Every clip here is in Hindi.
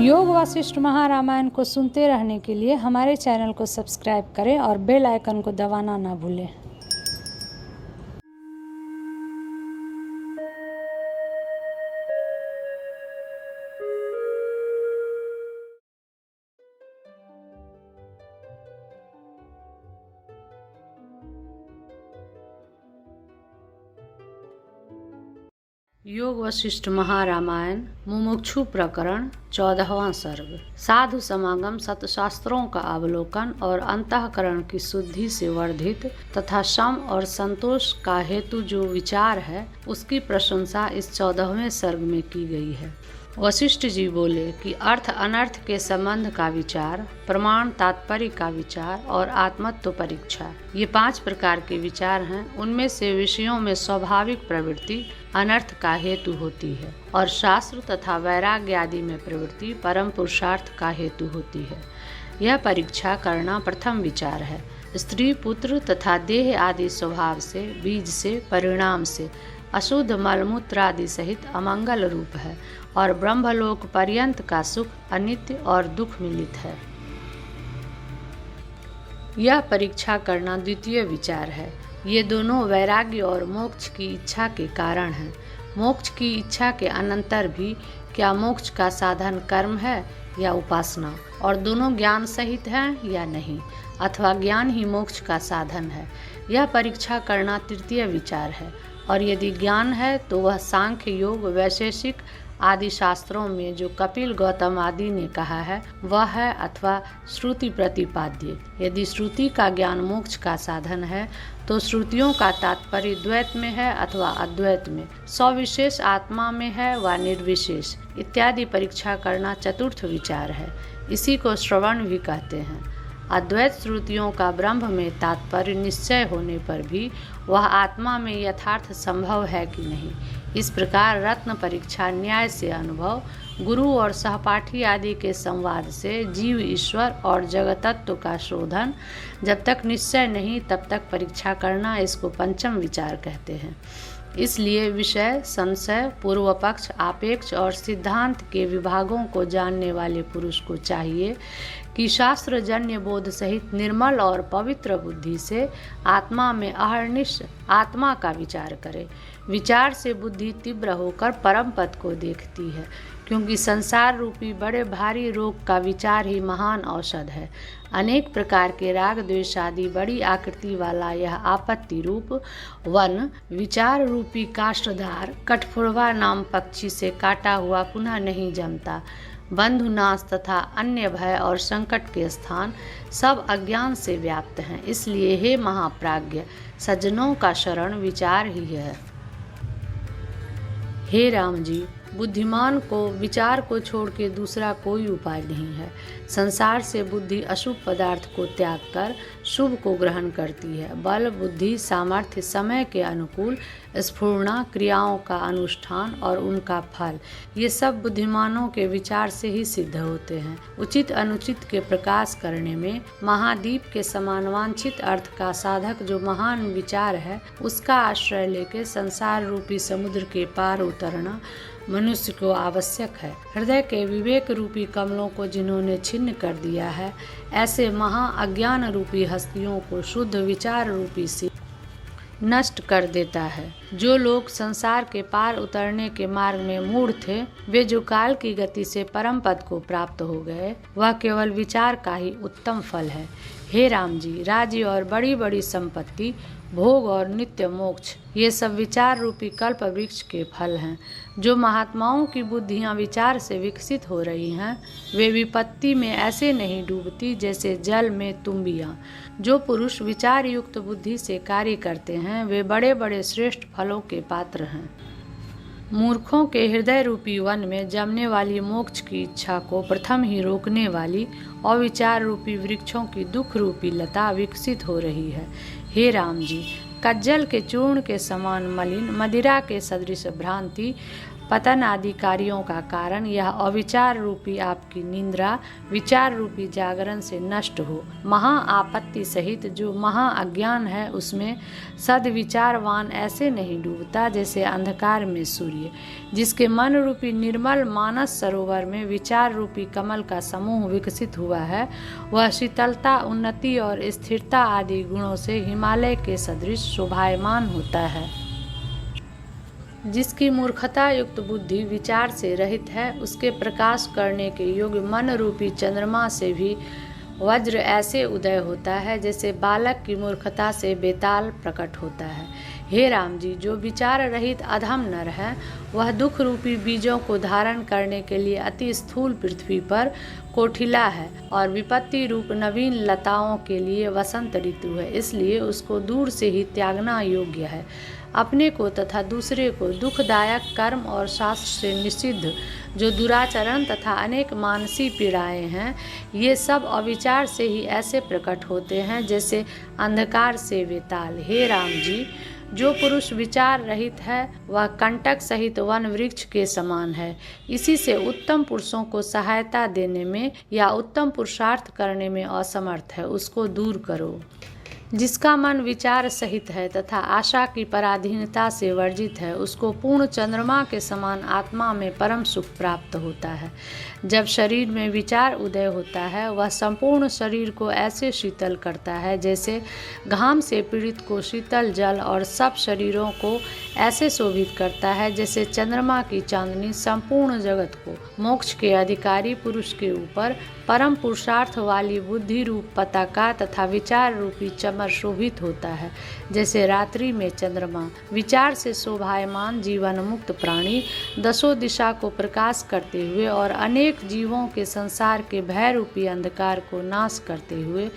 योग वासिष्ठ महारामायण को सुनते रहने के लिए हमारे चैनल को सब्सक्राइब करें और बेल आइकन को दबाना ना भूलें। योग वशिष्ठ महारामायण मुमुक्षु प्रकरण 14वां सर्ग। साधु समागम सतशास्त्रों का अवलोकन और अंतःकरण की शुद्धि से वर्धित तथा शम और संतोष का हेतु जो विचार है उसकी प्रशंसा इस 14वें सर्ग में की गई है। वशिष्ठ जी बोले कि अर्थ अनर्थ के संबंध का विचार, प्रमाण तात्पर्य का विचार और आत्मत्व परीक्षा, ये 5 प्रकार के विचार हैं। उनमें से विषयों में स्वाभाविक प्रवृत्ति अनर्थ का हेतु होती है और शास्त्र तथा वैराग्य आदि में प्रवृत्ति परम पुरुषार्थ का हेतु होती है। यह परीक्षा करना प्रथम विचार है। स्त्री पुत्र तथा देह आदि स्वभाव से, बीज से, परिणाम से अशुद्ध मलमूत्र आदि सहित अमंगल रूप है और ब्रह्मलोक पर्यंत का सुख अनित्य और दुख मिलित है। यह परीक्षा करना द्वितीय विचार है। ये दोनों वैराग्य और मोक्ष की इच्छा के कारण हैं। मोक्ष की इच्छा के अनंतर भी क्या मोक्ष का साधन कर्म है या उपासना, और दोनों ज्ञान सहित हैं या नहीं, अथवा ज्ञान ही मोक्ष का साधन है। यह परीक्षा करना तृतीय विचार है। और यदि ज्ञान है तो वह सांख्य योग वैशेषिक आदि शास्त्रों में जो कपिल गौतम आदि ने कहा है वह है, अथवा श्रुति प्रतिपाद्य। यदि श्रुति का ज्ञान मोक्ष का साधन है तो श्रुतियों का तात्पर्य द्वैत में है अथवा अद्वैत में, सविशेष आत्मा में है व निर्विशेष इत्यादि परीक्षा करना चतुर्थ विचार है। इसी को श्रवण भी कहते हैं। अद्वैत श्रुतियों का ब्रह्म में तात्पर्य निश्चय होने पर भी वह आत्मा में यथार्थ संभव है कि नहीं, इस प्रकार रत्न परीक्षा न्याय से अनुभव, गुरु और सहपाठी आदि के संवाद से जीव ईश्वर और जगतत्व का शोधन जब तक निश्चय नहीं तब तक परीक्षा करना, इसको पंचम विचार कहते हैं। इसलिए विषय, संशय, पूर्व पक्ष, आपेक्ष और सिद्धांत के विभागों को जानने वाले पुरुष को चाहिए कि शास्त्रजन्य बोध सहित निर्मल और पवित्र बुद्धि से आत्मा में अहर्निश आत्मा का विचार करे। विचार से बुद्धि तीव्र होकर परम पद को देखती है, क्योंकि संसार रूपी बड़े भारी रोग का विचार ही महान औषध है। अनेक प्रकार के राग द्वेष आदि बड़ी आकृति वाला यह आपत्ति रूप वन विचार रूपी काष्ठधार कठफोड़वा नाम पक्षी से काटा हुआ पुनः नहीं जमता। बंधुनाश तथा अन्य भय और संकट के स्थान सब अज्ञान से व्याप्त हैं। इसलिए हे महाप्राज्ञ, सज्जनों का शरण विचार ही है। हे राम जी, बुद्धिमान को विचार को छोड़ के दूसरा कोई उपाय नहीं है। संसार से बुद्धि अशुभ पदार्थ को त्याग कर शुभ को ग्रहण करती है। बल, बुद्धि, सामर्थ्य, समय के अनुकूल स्फूर्णा, क्रियाओं का अनुष्ठान और उनका फल, ये सब बुद्धिमानों के विचार से ही सिद्ध होते हैं। उचित अनुचित के प्रकाश करने में महादीप के समान वांछित अर्थ का साधक जो महान विचार है, उसका आश्रय लेके संसार रूपी समुद्र के पार उतरना मनुष्य को आवश्यक है। हृदय के विवेक रूपी कमलों को जिन्होंने छिन्न कर दिया है, ऐसे महा अज्ञान रूपी हस्तियों को शुद्ध विचार रूपी से नष्ट कर देता है। जो लोग संसार के पार उतरने के मार्ग में मूढ़ थे, वे जो काल की गति से परम पद को प्राप्त हो गए, वह केवल विचार का ही उत्तम फल है। हे राम जी, राज्य और बड़ी बड़ी संपत्ति, भोग और नित्य मोक्ष, ये सब विचार रूपी कल्प वृक्ष के फल हैं। जो महात्माओं की बुद्धियां विचार से विकसित हो रही हैं, वे विपत्ति में ऐसे नहीं डूबती जैसे जल में तुम्बियां। जो पुरुष विचार युक्त बुद्धि से कार्य करते हैं, वे बड़े बड़े श्रेष्ठ फलों के पात्र हैं। मूर्खों के हृदय रूपी वन में जमने वाली मोक्ष की इच्छा को प्रथम ही रोकने वाली अविचार रूपी वृक्षों की दुख रूपी लता विकसित हो रही है। हे राम जी, कज्जल के चूर्ण के समान मलिन, मदिरा के सदृश भ्रांति, पतन आदि कार्यों का कारण यह अविचार रूपी आपकी निंद्रा विचार रूपी जागरण से नष्ट हो। महा आपत्ति सहित जो महा अज्ञान है उसमें सद्विचारवान ऐसे नहीं डूबता जैसे अंधकार में सूर्य। जिसके मन रूपी निर्मल मानस सरोवर में विचार रूपी कमल का समूह विकसित हुआ है, वह शीतलता, उन्नति और स्थिरता आदि गुणों से हिमालय के सदृश शोभायमान होता है। जिसकी मूर्खता युक्त बुद्धि विचार से रहित है, उसके प्रकाश करने के योग्य मन रूपी चंद्रमा से भी वज्र ऐसे उदय होता है जैसे बालक की मूर्खता से बेताल प्रकट होता है। हे राम जी, जो विचार रहित अधम नर है, वह दुख रूपी बीजों को धारण करने के लिए अति स्थूल पृथ्वी पर कोठिला है और विपत्ति रूप नवीन लताओं के लिए वसंत ऋतु है, इसलिए उसको दूर से ही त्यागना योग्य है। अपने को तथा दूसरे को दुखदायक कर्म और शास्त्र से निषिद्ध जो दुराचरण तथा अनेक मानसी पीड़ाएं हैं, ये सब अविचार से ही ऐसे प्रकट होते हैं जैसे अंधकार से वेताल। हे राम जी, जो पुरुष विचार रहित है वह कंटक सहित वन वृक्ष के समान है। इसी से उत्तम पुरुषों को सहायता देने में या उत्तम पुरुषार्थ करने में असमर्थ है, उसको दूर करो। जिसका मन विचार सहित है तथा आशा की पराधीनता से वर्जित है, उसको पूर्ण चंद्रमा के समान आत्मा में परम सुख प्राप्त होता है। जब शरीर में विचार उदय होता है, वह संपूर्ण शरीर को ऐसे शीतल करता है जैसे घाम से पीड़ित को शीतल जल, और सब शरीरों को ऐसे शोभित करता है जैसे चंद्रमा की चांदनी संपूर्ण जगत को मोक्ष के अधिकारी पुरुष के ऊपर परम पुरुषार्थ वाली बुद्धि रूप पताका तथा विचार रूपी चमर शोभित होता है। जैसे रात्रि में चंद्रमा विचार से शोभायमान जीवन मुक्त प्राणी दसों दिशा को प्रकाश करते हुए और अनेक जीवों के संसार के भय रूपी अंधकार को नाश करते हुए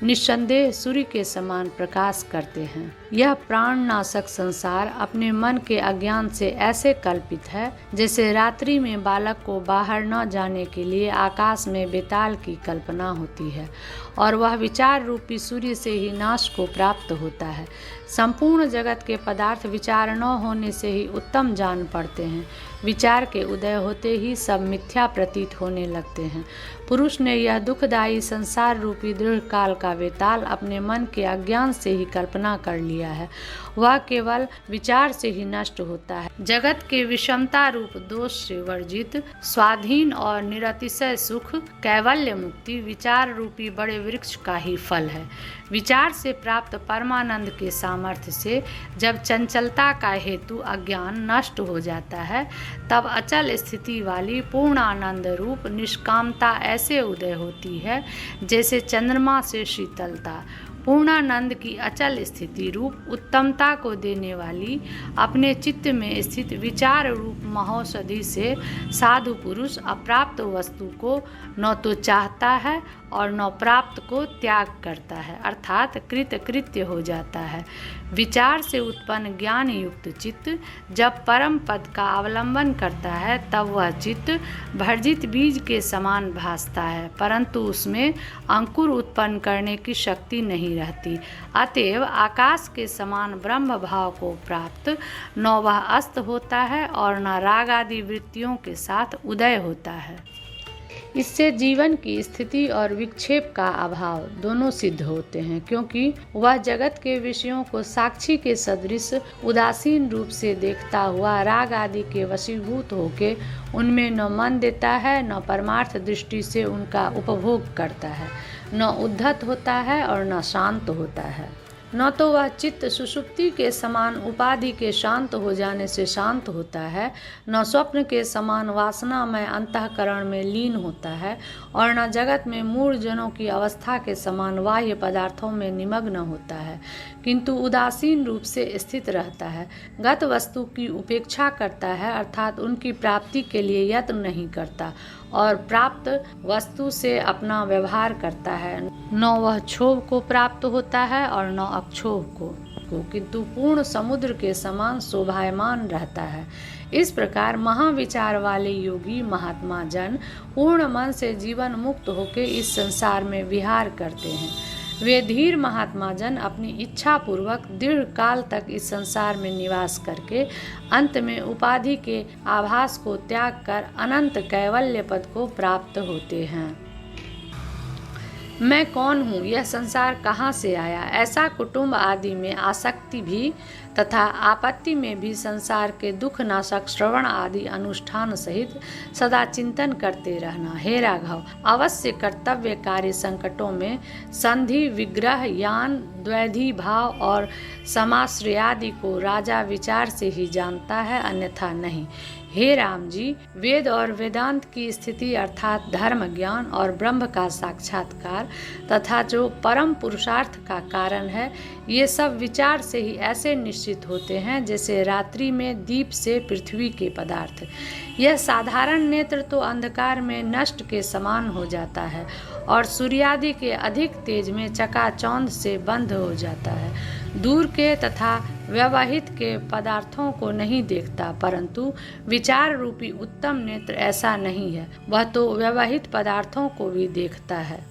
निस्संदेह सूर्य के समान प्रकाश करते हैं। यह प्राणनाशक संसार अपने मन के अज्ञान से ऐसे कल्पित है जैसे रात्रि में बालक को बाहर न जाने के लिए आकाश में बेताल की कल्पना होती है और वह विचार रूपी सूर्य से ही नाश को प्राप्त होता है। संपूर्ण जगत के पदार्थ विचार न होने से ही उत्तम जान पड़ते हैं। विचार के उदय होते ही सब मिथ्या प्रतीत होने लगते हैं। पुरुष ने यह दुखदायी संसार रूपी दृढ़ काल का वेताल अपने मन के अज्ञान से ही कल्पना कर लिया है। वह केवल विचार से ही नष्ट होता है। जगत के विषमता रूप दोष से वर्जित स्वाधीन और निरतिशय सुख कैवल्य मुक्ति विचार रूपी बड़े वृक्ष का ही फल है। विचार से प्राप्त परमानंद के सामर्थ्य से जब चंचलता का हेतु अज्ञान नष्ट हो जाता है, तब अचल स्थिति वाली पूर्ण आनंद रूप निष्कामता ऐसे उदय होती है जैसे चंद्रमा से शीतलता। पूर्णानंद की अचल स्थिति रूप उत्तमता को देने वाली अपने चित्त में स्थित विचार रूप महौषधि से साधु पुरुष अप्राप्त वस्तु को न तो चाहता है और न प्राप्त को त्याग करता है, अर्थात कृतकृत्य हो जाता है। विचार से उत्पन्न ज्ञान युक्त चित्त जब परम पद का अवलंबन करता है, तब वह चित्त भर्जित बीज के समान भासता है, परंतु उसमें अंकुर उत्पन्न करने की शक्ति नहीं रहती। अतएव आकाश के समान ब्रह्म भाव को प्राप्त न वह अस्त होता है और न राग आदि वृत्तियों के साथ उदय होता है। इससे जीवन की स्थिति और विक्षेप का अभाव दोनों सिद्ध होते हैं, क्योंकि वह जगत के विषयों को साक्षी के सदृश उदासीन रूप से देखता हुआ राग आदि के वशीभूत होके उनमें न मन देता है, न परमार्थ दृष्टि से उनका उपभोग करता है, न उद्धत होता है और न शांत होता है। न तो वह चित्त सुषुप्ति के समान उपाधि के शांत हो जाने से शांत होता है, न स्वप्न के समान वासनामय अंतःकरण में लीन होता है, और न जगत में मूढ़ जनों की अवस्था के समान बाह्य पदार्थों में निमग्न होता है, किंतु उदासीन रूप से स्थित रहता है। गत वस्तु की उपेक्षा करता है, अर्थात उनकी प्राप्ति के लिए यत्न नहीं करता और प्राप्त वस्तु से अपना व्यवहार करता है। न वह क्षोभ को प्राप्त होता है और न अक्षोभ को, किंतु पूर्ण समुद्र के समान शोभायमान रहता है। इस प्रकार महाविचार वाले योगी महात्मा जन पूर्ण मन से जीवन मुक्त होकर इस संसार में विहार करते हैं। वे धीर महात्मा जन अपनी इच्छा पूर्वक दीर्घ काल तक इस संसार में निवास करके अंत में उपाधि के आभास को त्याग कर अनंत कैवल्य पद को प्राप्त होते हैं। मैं कौन हूँ, यह संसार कहाँ से आया, ऐसा कुटुंब आदि में आसक्ति भी तथा आपत्ति में भी संसार के दुख नाशक श्रवण आदि अनुष्ठान सहित सदा चिंतन करते रहना। हे राघव, अवश्य कर्तव्य कार्य संकटों में संधि विग्रह यान द्वैधी भाव और समाश्रयादि को राजा विचार से ही जानता है, अन्यथा नहीं। हे राम जी, वेद और वेदांत की स्थिति अर्थात धर्म ज्ञान और ब्रह्म का साक्षात्कार तथा जो परम पुरुषार्थ का कारण है, ये सब विचार से ही ऐसे निश्चित होते हैं जैसे रात्रि में दीप से पृथ्वी के पदार्थ। यह साधारण नेत्र तो अंधकार में नष्ट के समान हो जाता है और सूर्यादि के अधिक तेज में चकाचौंध से बंद हो जाता है। दूर के तथा व्यवहित के पदार्थों को नहीं देखता, परंतु विचार रूपी उत्तम नेत्र ऐसा नहीं है, वह तो व्यवहित पदार्थों को भी देखता है।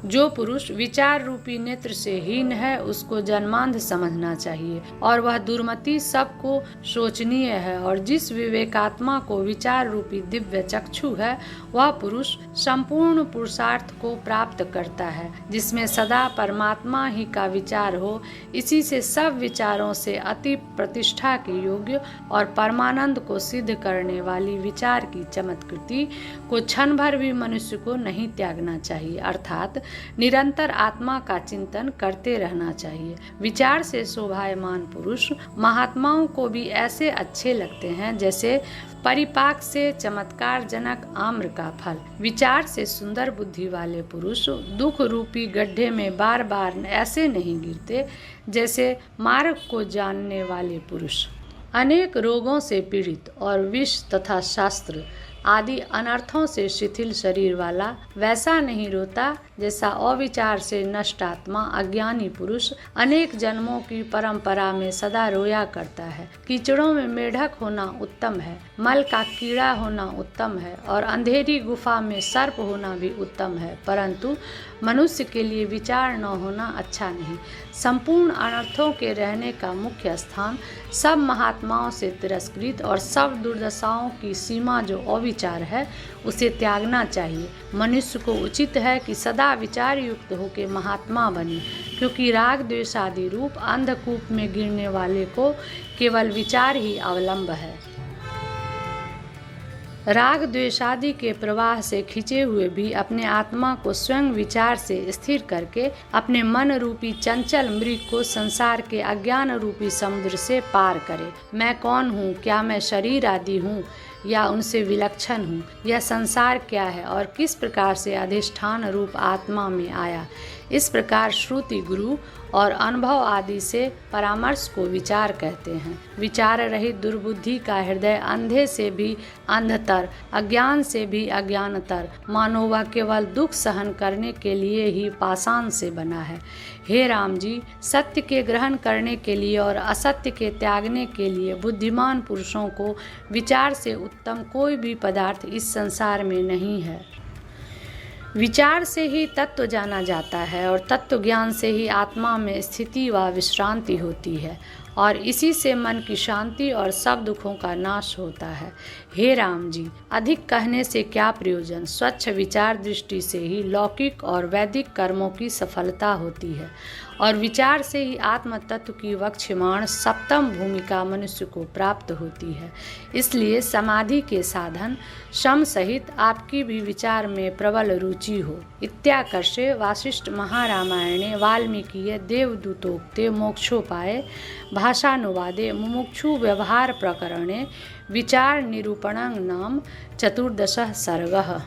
जो पुरुष विचार रूपी नेत्र से हीन है उसको जन्मांध समझना चाहिए और वह दुर्मति सबको शोचनीय है। और जिस विवेकात्मा को विचार रूपी दिव्य चक्षु है वह पुरुष संपूर्ण पुरुषार्थ को प्राप्त करता है, जिसमें सदा परमात्मा ही का विचार हो। इसी से सब विचारों से अति प्रतिष्ठा के योग्य और परमानंद को सिद्ध करने वाली विचार की चमत्कृति को क्षण भर भी मनुष्य को नहीं त्यागना चाहिए, अर्थात निरंतर आत्मा का चिंतन करते रहना चाहिए। विचार से शोभायमान पुरुष महात्माओं को भी ऐसे अच्छे लगते हैं जैसे परिपाक से चमत्कार जनक आम्र का फल। विचार से सुंदर बुद्धि वाले पुरुष दुख रूपी गड्ढे में बार बार ऐसे नहीं गिरते जैसे मार्ग को जानने वाले पुरुष। अनेक रोगों से पीड़ित और विष तथा शास्त्र आदि अनर्थों से शिथिल शरीर वाला वैसा नहीं रोता जैसा अविचार से नष्ट आत्मा अज्ञानी पुरुष अनेक जन्मों की परंपरा में सदा रोया करता है। कीचड़ों में मेढक होना उत्तम है, मल का कीड़ा होना उत्तम है और अंधेरी गुफा में सर्प होना भी उत्तम है, परंतु मनुष्य के लिए विचार न होना अच्छा नहीं। संपूर्ण अनर्थों के रहने का मुख्य स्थान सब महात्माओं से तिरस्कृत और सब दुर्दशाओं की सीमा जो अविचार है उसे त्यागना चाहिए। मनुष्य को उचित है कि सदा विचार युक्त होकर महात्मा बने, क्योंकि राग द्वेष आदि रूप अंधकूप में गिरने वाले को केवल विचार ही अवलंब है। राग द्वेषादि के प्रवाह से खिंचे हुए भी अपने आत्मा को स्वयं विचार से स्थिर करके अपने मन रूपी चंचल मृग को संसार के अज्ञान रूपी समुद्र से पार करे। मैं कौन हूँ, क्या मैं शरीर आदि हूँ या उनसे विलक्षण हूँ, यह संसार क्या है और किस प्रकार से अधिष्ठान रूप आत्मा में आया, इस प्रकार श्रुति गुरु और अनुभव आदि से परामर्श को विचार कहते हैं। विचार रहित दुर्बुद्धि का हृदय अंधे से भी अंधतर, अज्ञान से भी अज्ञानतर, मानो वह केवल दुख सहन करने के लिए ही पाषाण से बना है। हे राम जी, सत्य के ग्रहण करने के लिए और असत्य के त्यागने के लिए बुद्धिमान पुरुषों को विचार से उत्तम कोई भी पदार्थ इस संसार में नहीं है। विचार से ही तत्व जाना जाता है और तत्व ज्ञान से ही आत्मा में स्थिति व विश्रांति होती है और इसी से मन की शांति और सब दुखों का नाश होता है। हे राम जी, अधिक कहने से क्या प्रयोजन, स्वच्छ विचार दृष्टि से ही लौकिक और वैदिक कर्मों की सफलता होती है और विचार से ही आत्म तत्व की वक्षमाण सप्तम भूमिका मनुष्य को प्राप्त होती है। इसलिए समाधि के साधन शम सहित आपकी भी विचार में प्रबल रुचि हो। इत्याकर्षे वासिष्ठ महारामायणे वाल्मीकिये देवदूतोक्ते मोक्षोपाये भाषानुवादे मुमुक्षु व्यवहार प्रकरणे विचार निरूपणं नाम 14 सर्गः।